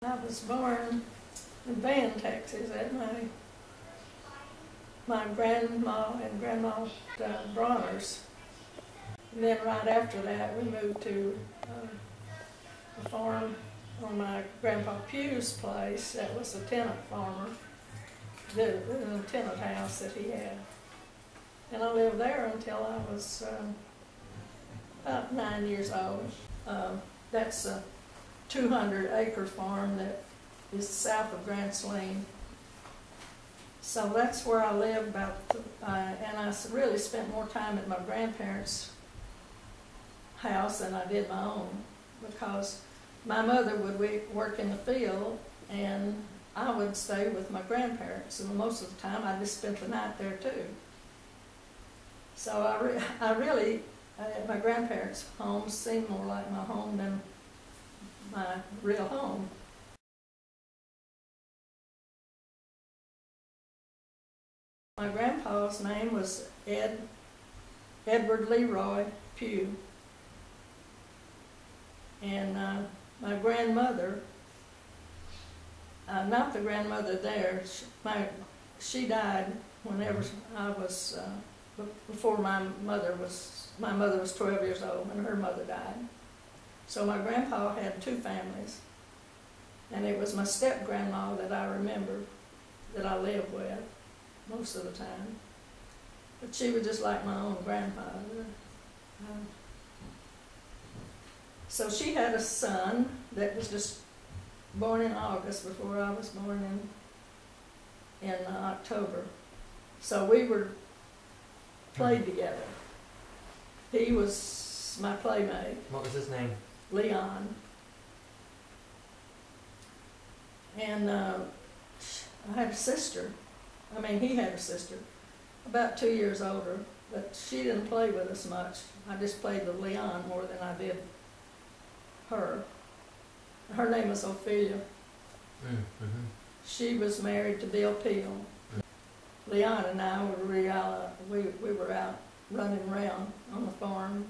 I was born in Van, Texas, at my grandma and grandma Brawner's. And then right after that, we moved to a farm on my grandpa Pugh's place. That was a tenant farmer, the tenant house that he had. And I lived there until I was about 9 years old. That's a 200-acre farm that is south of Grand Saline. So that's where I lived and I really spent more time at my grandparents' house than I did my own, because my mother would work in the field and I would stay with my grandparents, and most of the time I just spent the night there too. So I really, my grandparents' home seemed more like my home than my real home. My grandpa's name was Edward Leroy Pugh. And my grandmother, not the grandmother there, she died whenever I was, before my mother was 12 years old when her mother died. So my grandpa had two families, and it was my step-grandma that I remember that I lived with most of the time. But she was just like my own grandfather. So she had a son that was just born in August before I was born in October. So we played together. He was my playmate. What was his name? Leon. And I had a sister. He had a sister, about 2 years older, but she didn't play with us much. I just played with Leon more than I did her. Her name was Ophelia. Mm-hmm. She was married to Bill Peel. Mm-hmm. Leon and I we were out running around on the farm,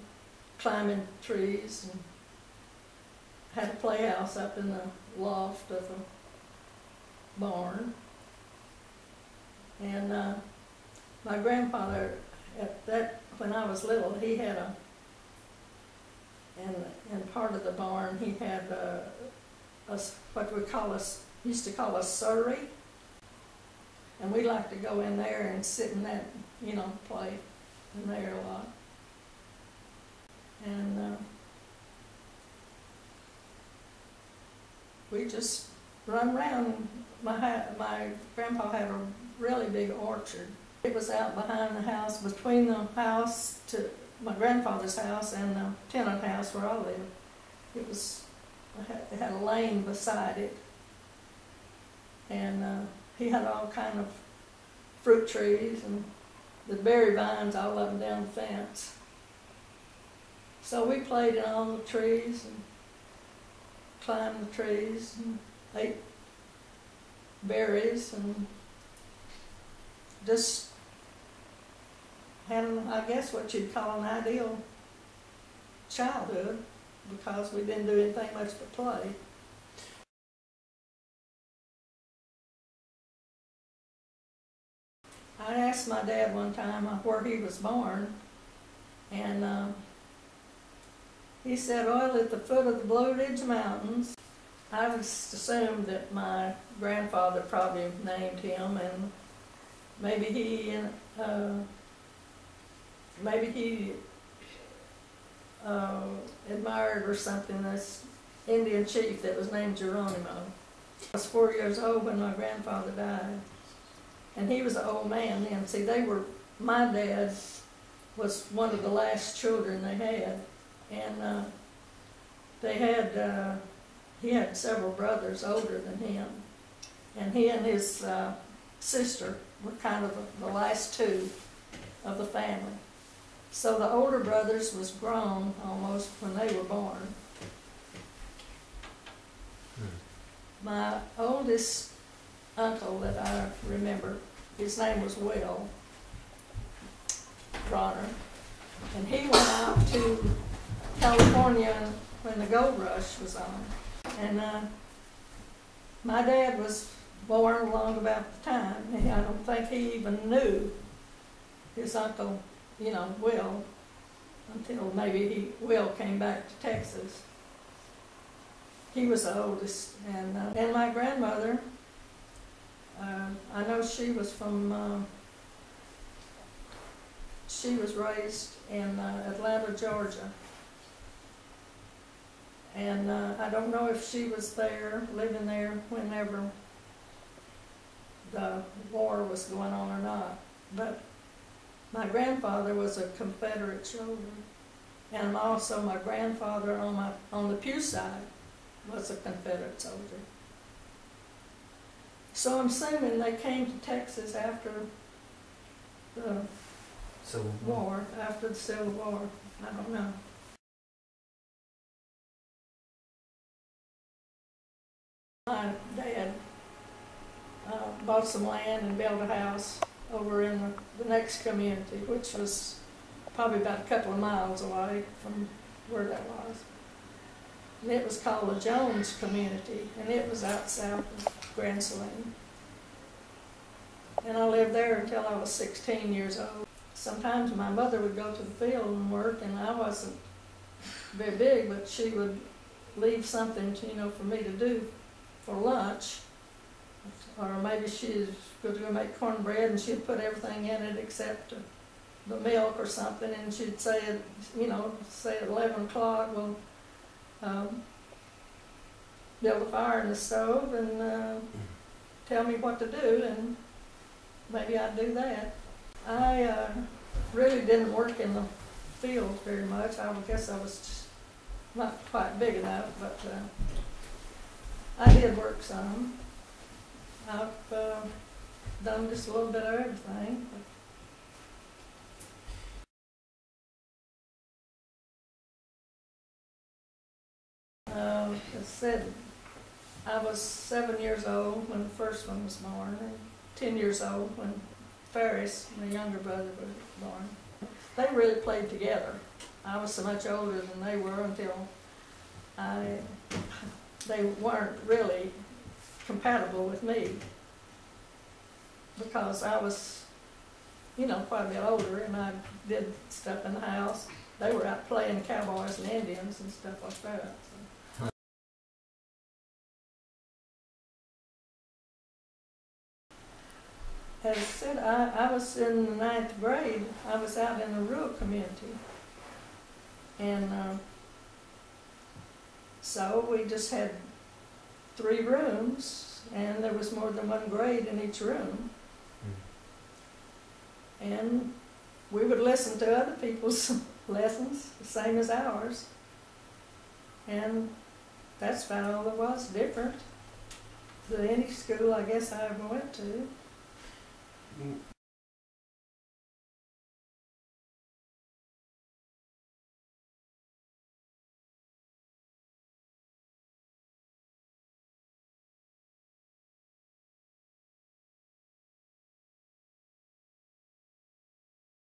climbing trees, and had a playhouse up in the loft of the barn. And my grandfather, when I was little, he had in part of the barn, he had what we used to call a surrey. And we liked to go in there and sit in that, play in there a lot. And we just run around. My grandpa had a really big orchard. It was out behind the house, between the house to my grandfather's house and the tenant house where I lived. It had a lane beside it, and he had all kind of fruit trees and the berry vines all up and down the fence. So we played in all the trees and climbed the trees and ate berries and just had, I guess, what you'd call an ideal childhood, because we didn't do anything much but play. I asked my dad one time where he was born, and he said, well, at the foot of the Blue Ridge Mountains. I just assumed that my grandfather probably named him, and maybe he admired or something this Indian chief that was named Geronimo. I was 4 years old when my grandfather died, and he was an old man then. See, my dad was one of the last children they had, and he had several brothers older than him, and he and his sister were kind of the last two of the family. So the older brothers was grown almost when they were born. My oldest uncle that I remember, his name was Will Brawner, and he went out to California when the gold rush was on. And My dad was born along about the time, and I don't think he even knew his uncle, Will, until maybe Will came back to Texas. He was the oldest, and my grandmother, I know she was she was raised in Atlanta, Georgia. And I don't know if she was there, living there, whenever the war was going on or not. But my grandfather was a Confederate soldier. And also my grandfather on the Pew side was a Confederate soldier. So I'm assuming they came to Texas after the Civil war, after the Civil War. I don't know. My dad bought some land and built a house over in the next community, which was probably about a couple of miles away from where that was. And it was called the Jones community, and it was out south of Grand Saline. And I lived there until I was 16 years old. Sometimes my mother would go to the field and work, and I wasn't very big, but she would leave something, for me to do for lunch. Or maybe she was going to go make cornbread, and she'd put everything in it except the milk or something, and she'd say, say at 11 o'clock, we'll build a fire in the stove and tell me what to do, and maybe I'd do that. I really didn't work in the field very much. I guess I was just not quite big enough, but I did work some. I've done just a little bit of everything. It said I was 7 years old when the first one was born, and 10 years old when Ferris, my younger brother, was born. They really played together. I was so much older than they were until they weren't really compatible with me, because I was, quite a bit older, and I did stuff in the house. They were out playing cowboys and Indians and stuff like that. So. As I said, I was in the 9th grade. I was out in a rural community, and so we just had 3 rooms, and there was more than one grade in each room. And we would listen to other people's lessons, the same as ours. And that's about all there was different than any school I guess I ever went to.